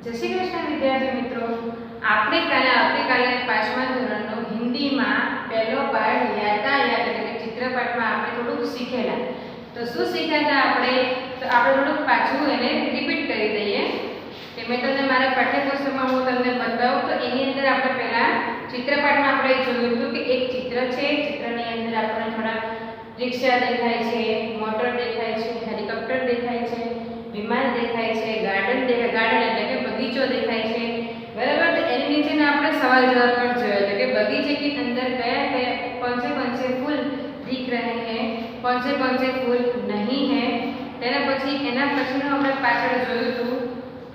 જય શ્રી કૃષ્ણ વિદ્યાર્થી મિત્રો, આપણે આવતીકાલે 5મા ધોરણનો હિન્દીમાં પહેલો પાઠ યાતાયાત એટલે કે ચિત્રપાઠમાં આપણે થોડુંક શીખેલા. તો શું શીખ્યા હતા તો આપણે થોડુંક પાછું એને રિપીટ કરી દઈએ કે મેં તમને મારા પાઠ્યપુસ્તકમાં હું તમને બતાવું. તો એની અંદર આપણે પહેલા ચિત્રપાઠમાં આપણે જોયું હતું કે એક ચિત્ર છે. ચિત્રની અંદર આપણને થોડા રિક્ષા દેખાય છે, મોટર દેખાય છે, હેલિકોપ્ટર દેખાય છે, વિમાન દેખાય છે, ગાર્ડન એટલે કે બગીચો દેખાય છે, બરાબર. તો એની નીચેના આપણે સવાલ જવાબ પણ જોયો હતો કે બગીचे के अंदर कौन से फूल दिख रहे हैं, कौन से फूल नहीं है. તેના પછીનું આપણે પાછળ જોયું હતું.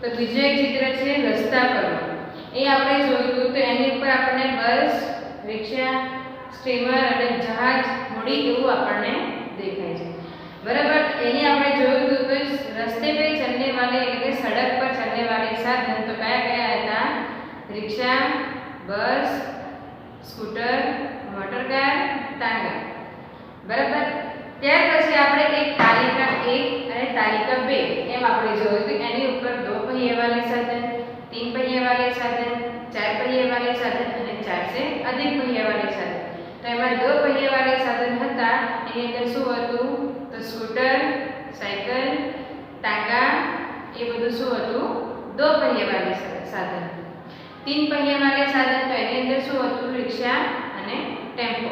તો બીજું એક ચિત્ર છે રસ્તા પરનું, એ આપણે જોયું હતું. તો એની ઉપર આપણને બસ, રિક્ષા, સ્ટીમર અને જહાજ, હોડી એવું આપણને દેખાય છે, बराबर. एनी આપણે જોયું હતું કે રસ્તે पे चलने वाले એટલે सड़क पर चलने वाले साधन तो કયા કયા હતા? रिक्शा, बस, स्कूटर, मोटर कार, टांगा, बराबर. ત્યાર પછી આપણે એક તાલિકા 1 અને તાલિકા 2 એમ આપણે જોયું હતું. એની ઉપર 2 पहिए वाले साधन, 3 पहिए वाले साधन, 4 पहिए वाले साधन અને 4 से अधिक पहिए वाले साधन. तो એમાં 2 पहिए वाले साधन હતા. એની અંદર શું હતું? तो स्कूटर, साइकिल, टांगा, ये બધું શું હતું? 2 पहिए वाले साधन. 3 पहिए वाले साधन तो એની અંદર શું હતું? रिक्शा અને टेम्पो.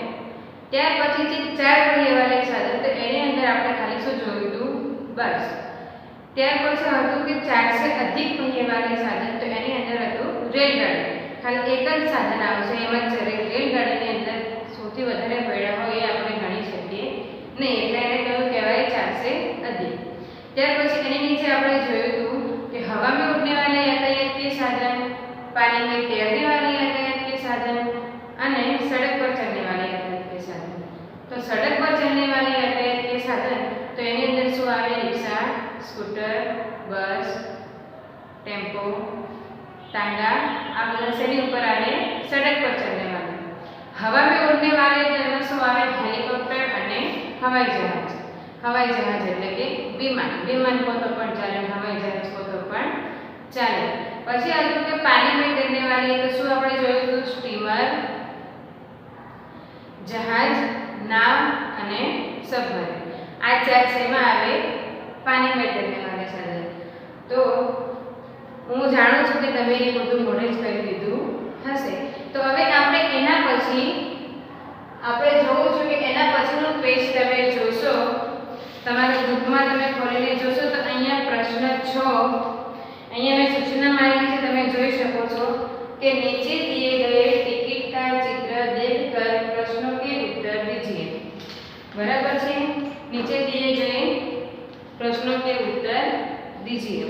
ત્યાર પછી જે 4 पहिए वाले साधन તો એની અંદર આપણે ખાલી શું જોયું હતું? બસ. ત્યાર પછી હતું કે 4 से अधिक पहिए वाले साधन તો એની અંદર હતું રેલગાડી. ખાલી એક જ સાધન આવશે એમાં જ રેલગાડીની અંદર સૌથી વધારે પૈડા હોય એ આપણે ગણી શકીએ नहीं, એટલે એને કયું કહેવાય? 4 से अधिक. ત્યાર પછી એની નીચે આપણે જોયું હતું કે हवा में उड़ने वाले यातायात के साधन, पानी में तैरने वाले यातायात के साधन અને सड़क पर चलने वाले यातायात के साधन. तो सड़क पर चलने वाले यातायात के साधन तो એની અંદર શું આવે? रिक्शा, स्कूटर, बस, टेम्पो, टांगा. આ બધા શેની ઉપર આવે? सड़क पर चलने वाले. हवा में उड़ने वाले તો એમાં શું આવે? હેલિકોપ્ટર અને हवाई जहाज. हवाई जहाज એટલે કે વિમાન. વિમાન કો તો પણ ચાલે, हवाई जहाज કો તો પણ ચાલે. પછી હતું કે પાણી में तैरने वाली તો શું આપણે જોયું હતું? સ્ટીમર, જહાજ, નાવ અને સબમરીન. આ 4 શેમાં આવે? પાણી में तैरने वाले साधन. તો હું જાણું છું કે તમે એ બધું મોડે જ કરી દીધું હશે. તો હવે આપણે એના પછી આપણે જોવું છે કે એના પછીનું પેજ તમે જોશો, તમારી બુકમાં તમે ખોલીને જોશો તો અહીંયા પ્રશ્ન 6 અહીંયા મેં સૂચના મારેલી છે, તમે જોઈ શકો છો કે નીચે दिए गए टिकट का चित्र देखकर प्रश्नों के उत्तर दीजिए. बराबर છે? નીચે दिए गए प्रश्नों के उत्तर दीजिए.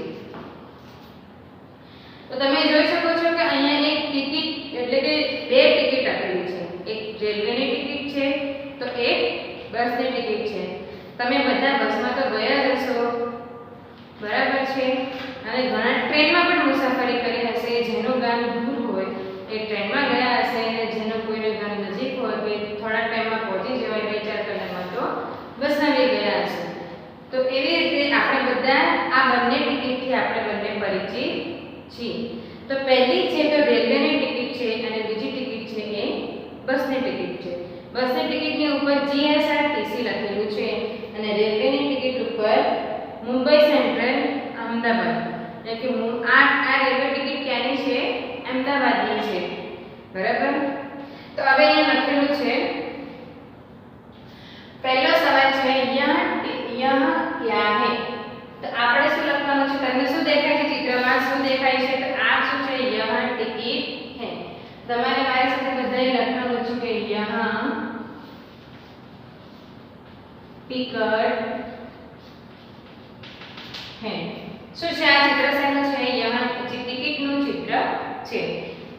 તો તમે જોઈ શકો છો કે અહીંયા એક ટિકિટ એટલે કે 2 ટિકિટ આપેલી છે. એક રેલવેની ટિકિટ છે તો એક બસની ટિકિટ છે. તમે બધા બસમાં તો ગયા હશો, બરાબર છે? અને ઘણા ટ્રેનમાં પણ મુસાફરી કરી હશે. જેનું ગામ દૂર હોય એ ટ્રેનમાં ગયા હશે અને જેનું કોઈનું ગામ નજીક હોય તો થોડા ટાઈમમાં પહોંચી જવાય 2-4 કલાકમાં તો બસમાં બી ગયા હશે. તો એવી રીતે આપણે બધા આ બંને ટિકિટથી આપણે બંને પરિચિત છીએ. તો પહેલી છે તો રેલવેની ટિકિટ છે અને બીજી ટિકિટ છે એ બસની ટિકિટ છે. બસની ટિકિટની ઉપર GSRTC લખેલું છે અને રેલવેની ટિકિટ ઉપર મુંબઈ સેન્ટ્રલ અમદાવાદ. એટલે કે આ રેલવે ટિકિટ ક્યાંની છે? અમદાવાદની છે, બરાબર. તો હવે અહીંયા લખેલું છે પહેલો સવાલ છે યહ क्या है. તો આપણે શું લખવાનું છે? તમને શું દેખાય છે ચિત્રમાં? શું દેખાય છે? તો આ શું છે? યહ ટિકિટ है. તમારે મારી સાથે બધાએ લખવાનું છે કે યહ टिकट है. શું છે આ ચિત્ર? શેનું છે? યહ ટિકિટનું ચિત્ર છે.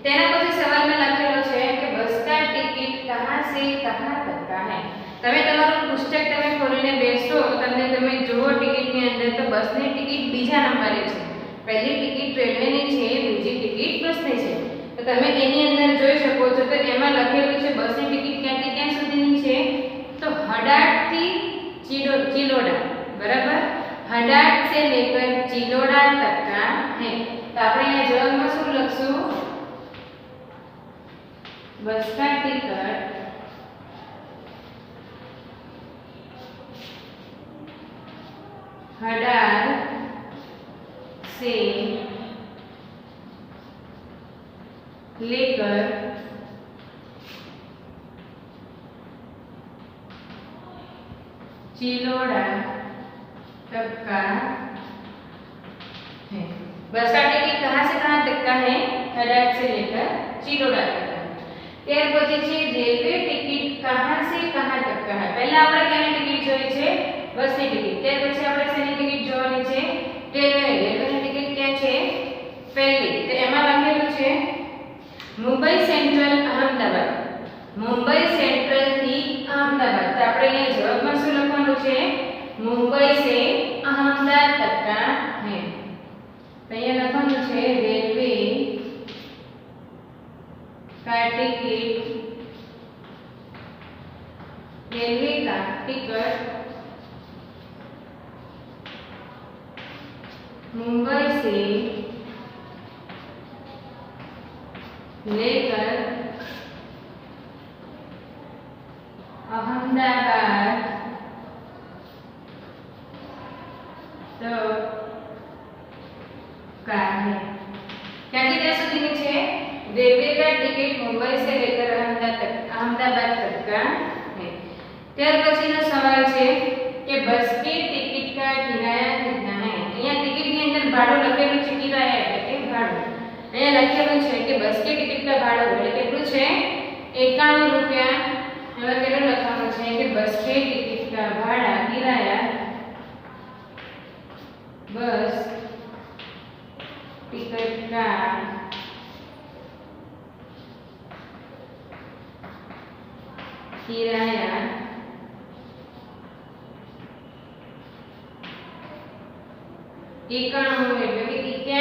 તેના પછી સવાલમાં લખેલો છે કે બસ का टिकट कहां से कहां तक का है. તમે તમારું પુસ્તક તમે ખોલીને બેસો તો તમે જુઓ ટિકિટની અંદર તો બસની ટિકિટ બીજા નંબરે છે. પહેલી ટિકિટ રેલવેની છે, બીજી ટિકિટ બસની છે. તો તમે એની અંદર જોઈ શકો છો તો એમાં લખેલું છે બસની ટિકિટ ક્યાંથી ક્યાં સુધીની છે? તો હડાડ થી चिलोड़ा, बराबर. हडाट से लेकर चिलोड़ा तक का है. તો આપણે અહીંયા જવાબમાં શું લખશું? बस का टिकट हडार से लेकर चिलोड़ा तक का है। बस का टिकट कहाँ से कहाँ तक का है? हडार से लेकर चिलोड़ा तक का। ત્યાર પછી છે રેલવે ટિકિટ कहाँ से कहाँ तक का है। પહેલા આપણે કેની ટિકિટ જોઈ છે? બસની ટિકિટ। ત્યાર પછી આપણે શેની ટિકિટ જોવાની છે? રેલવેની ટિકિટ ક્યાં છે? પહેલી તો એમાં લખેલું છે મુંબઈ સેન્ટ્રલ અહમદાબાદ। મુંબઈ સેન્ટ્રલ થી અહમદાબાદ। તો આપણે અહીંયા જવાબમાં શું લખવાનું છે? મુંબઈ से अहमदाबाद तक का है। તો અહીંયા લખવાનું છે રેલવે का टिकट रेलवे का टिकट मुंबई से लेकर अहमदाबाद तक का है। क्या क्या सुधी है? रेलवे का टिकट मुंबई से लेकर अहमदाबाद तक का है। त्यार पछीनो सवाल है कि बस के टिकट का किराया कितना है। यहाँ टिकट ની અંદર ભાડું લખેલું છે કિરાયા એટલે કે ભાડું। અહીંયા લખેલું છે કે બસ કે ટિકિટ का ભાડું એટલે કેટલું છે? 91 રૂપિયા। હવે કેટલું લખવાનું છે કે બસ के टिकट का भाड़ा किराया बस टिकट का किराया एकाणु એટલે કે 91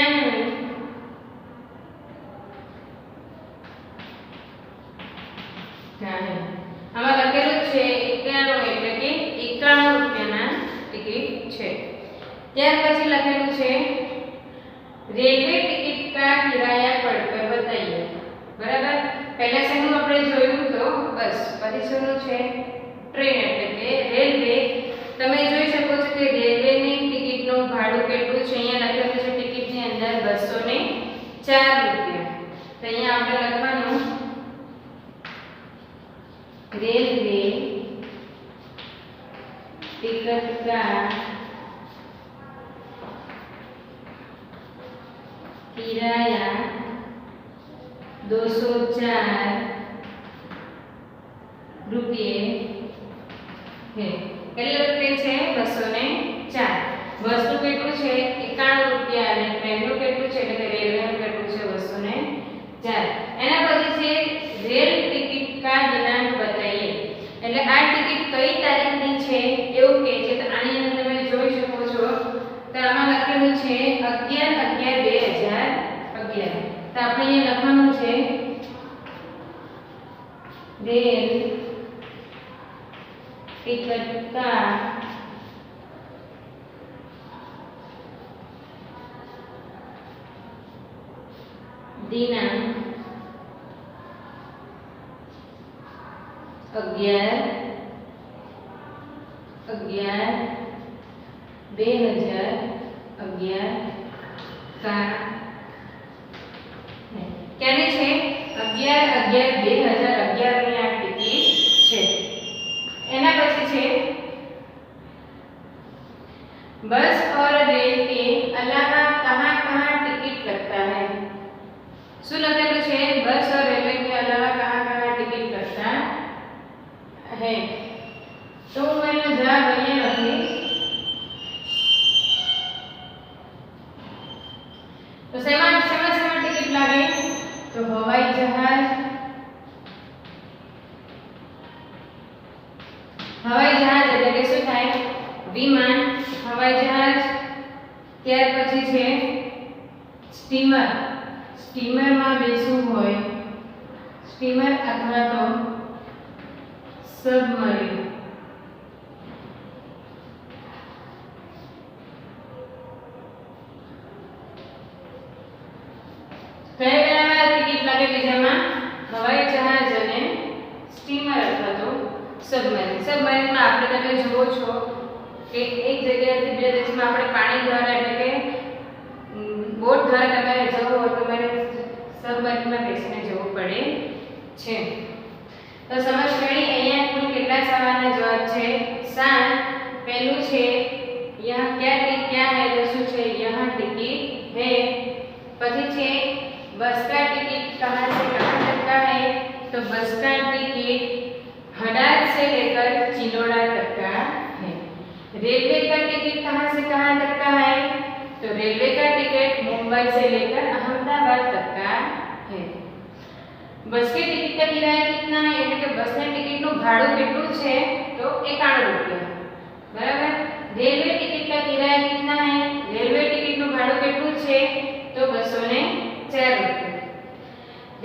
જાણે આમાં લખેલું છે 91 એટલે કે 91 રૂપિયાના ટિકિટ છે। ત્યાર પછી લખેલું છે રેલવે ટિકિટ का किराया पढ़कर बताइए। बराबर પહેલા શેનું આપણે જોયું તો બસ પછી શેનું છે? ટ્રેન એટલે કે રેલવે। તમે જોઈ શકો છો કે રેલવેની ટિકિટનું ભાડું કેટલું છે? અહીંયા લખેલું છે ટિકિટની અંદર 204 રૂપિયા। તો અહીંયા આપણે લખવાનું रेलवे टिकट का किराया 204 रुपये है। કેટલો રૂપિયા છે? 204। બસનું કેટલું છે? 91 રૂપિયા અને ટ્રેનનું કેટલું છે એટલે કે રેલવેનું કેટલું છે? 204। એના પછી છે રેલ ટિકિટ का दिनांक बताइए। એટલે આ ટિકિટ કઈ તારીખની છે એવું કહે છે। તો આની અંદર તમે જોઈ શકો છો તો આમાં લખેલું છે 11/11/2011। તો આપણે અહીંયા લખવાનું છે रेल टिकट का दिनांक 11/11/2011 का है। ક્યાંની છે? 11/11/2011 ની આ ટિકિટ છે। એના પછી છે बस और रेल के अलावा कहाँ कहाँ टिकट लगता है। શું લખેલું છે? बस और रेलवे के अलावा कहाँ कहाँ टिकट लगता है। तो मैं जवाब અહીંયા લખીશ। તો શેમાં ટિકિટ લાગે? તો હવાઈ જહાજ, એટલે કે શું થાય? વિમાન, હવાઈ જહાજ। ત્યાર પછી છે સ્ટીમર। સ્ટીમરમાં બેસવું હોય, સ્ટીમર અથવા તો સબમરીન। કે બીજામાં હવાઈ જહાજ અને સ્ટીમર અથવા તો સબમરીન. સબમરીનમાં આપણે તમે જુઓ છો કે એક જગ્યાએથી બીજા દેશમાં આપણે પાણી દ્વારા એટલે કે બોટ દ્વારા તમારે જવું હોય તો તમારે સબમરીનમાં બેસીને જવું પડે છે. તો સમજ પડી. અહીંયા કુલ કેટલા સવાલના જવાબ છે? 7. પહેલું છે यहाँ क्या क्या है तो શું છે? यहाँ टिकट है. પછી છે बस का टिकट कहाँ से कहाँ तक का है? तो बस का टिकट हड़ाद से लेकर चिलोड़ा तक का है. रेलवे का टिकट कहाँ से कहाँ तक का है? तो रेलवे का टिकट मुंबई से लेकर अहमदाबाद तक का है. बस के टिकट का किराया कितना है? એટલે કે બસના ટિકિટનું ભાડું કેટલું છે? તો 51 રૂપિયા. બરાબર. रेलवे टिकट का किराया कितना है? रेलवे टिकट નું ભાડું કેટલું છે? तो 204 रुपये.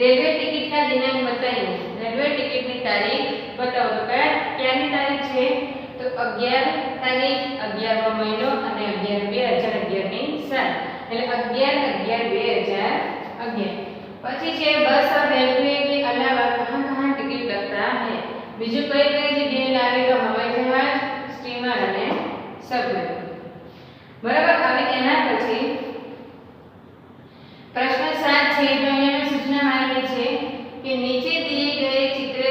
रेलवे टिकट का दिनांक बताइए. रेलवे टिकट की तारीख बताओ. तो ક્યાંની તારીખ છે? તો 11 તારીખ 11નો મહિનો અને 11/2011 ની સાલ એટલે 11/11/2011. પછી છે બસ और रेलवे के अलावा कहां कहां टिकट लगता है? બીજું કઈ કઈ જગ્યાએ લાગે? તો હવાઈ જહાજ, સ્ટીમર અને સબમરીન. બરાબર. હવે એના પછી प्रश्न 7 છે. તો અહીંયા સૂચના મારેલી છે કે નીચે दिए गए चित्र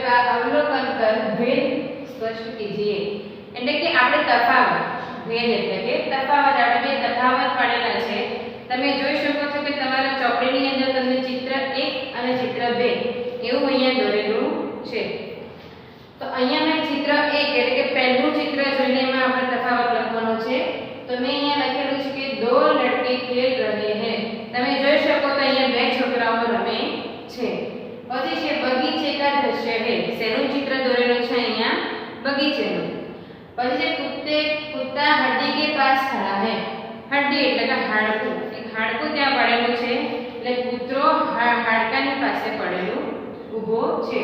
का अवलोकन कर भेद स्पष्ट कीजिए. એટલે કે આપણે તફાવત, ભેદ એટલે કે તફાવત, આપણે બે તફાવત પડેલા છે. તમે જોઈ શકો છો કે તમારા ચોપડીની અંદર તમને ચિત્ર 1 અને ચિત્ર 2 એવું અહીંયા દોરેલું છે. તો અહીંયા મેં ચિત્ર 1 એટલે કે પહેલું ચિત્ર જોઈને એમાં આપણે તફાવત લખવાનો છે. તો મેં અહીંયા લખેલું છે કે દો લડકે ખેલ રહે હૈ. તમે જોઈ શકો તો અહીંયા બે છોકરાઓ રમે છે. પછી છે બગીચે કા દ્રશ્ય હૈ. શેનું ચિત્ર દોરેલું છે? અહીંયા બગીચેનું. પછી છે कुत्ता हड्डी के पास खड़ा है. हड्डी એટલે કે હાડકું, એક હાડકું ત્યાં પડેલું છે એટલે કૂતરો હાડકાની પાસે પડેલું ઊભો છે.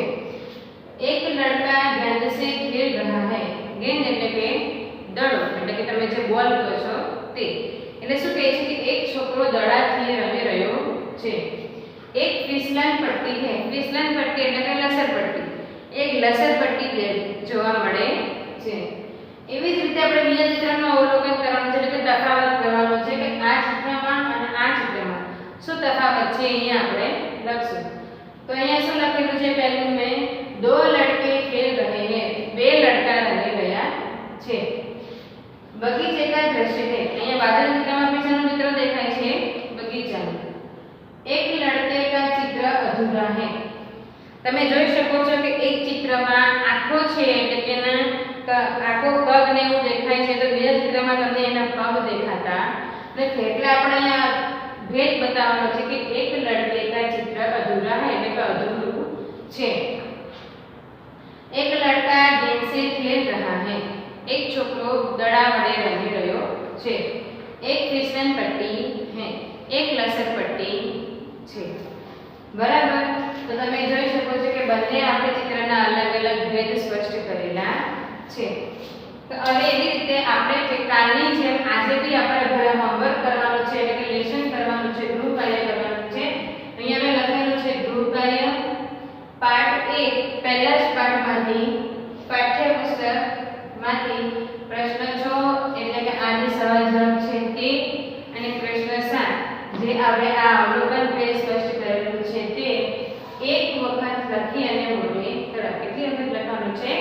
एक लड़का गेंद से खेल रहा है. गेंद એટલે કે દડો એટલે કે તમે જે બોલ કહો છો તે. એટલે શું કહે છે કે એક છોકરો દડાથી રમી રહ્યો છે. એક फिसलन पट्टी है. फिसलन पट्टी એટલે કે લસર પટ્ટી. એક લસર પટ્ટી જોવા મળે છે. એવી જ રીતે આપણે બીજા ચિત્રનું અવલોકન કરવાનું છે એટલે કે તફાવત કરવાનો છે કે આ ચિત્રમાં અને આ ચિત્રમાં શું તફાવત છે અહીંયા આપણે લખશું. તો અહીંયા શું લખેલું છે? પહેલું મેં दो लड़के खेल रहे हैं. બે લડકા રમી રહ્યા છે. બગીચે કા દ્રશ્ય है. અહીંયા બાજુના ચિત્રમાં પીછાનું ચિત્ર દેખાય છે બગીચાનું. એક લડકે કા ચિત્ર અધૂરા है. તમે જોઈ શકો છો કે એક ચિત્રમાં આંખો છે એટલે કે એના આંખો પગ ને એવું દેખાય છે. તો બીજા ચિત્રમાં તમને એના પગ દેખાતા નથી. એટલે આપણે અહીંયા ભેદ બતાવવાનો છે કે એક લડકે કા ચિત્ર અધૂરા है એટલે કે અધૂરું છે. एक लड़का गेंद से खेल रहा है. एक छोकरो दड़ा वडे रमी रह्यो छे. एक फिसलन पट्टी है. एक लसर पट्टी छे. बराबर. तो તમે જોઈ શકો છો કે બંને આપણે ચિત્રના અલગ અલગ ભેદ સ્પષ્ટ કરેલા છે. તો હવે એવી રીતે આપણે કાલની જેમ આજે બી આપણે ઘરે હોમવર્ક કરવાનું છે એટલે કે લેસન કરવાનું છે, ગૃહ કાર્ય કરવાનું છે. અહીંયા મેં લખેલું છે ગૃહ કાર્ય પાઠ 1 પહેલા જ પાઠમાંથી પાઠ્યપુસ્તકમાંથી પ્રશ્ન 6 એટલે કે આની સવાલ જવાબ છે તે અને પ્રશ્ન 7 જે આપણે આ અવલોકન પેજ સ્પષ્ટ કરેલું છે તે એક વખત લખી અને મોઢે કરાવ. કેટલી વખત લખવાનું છે?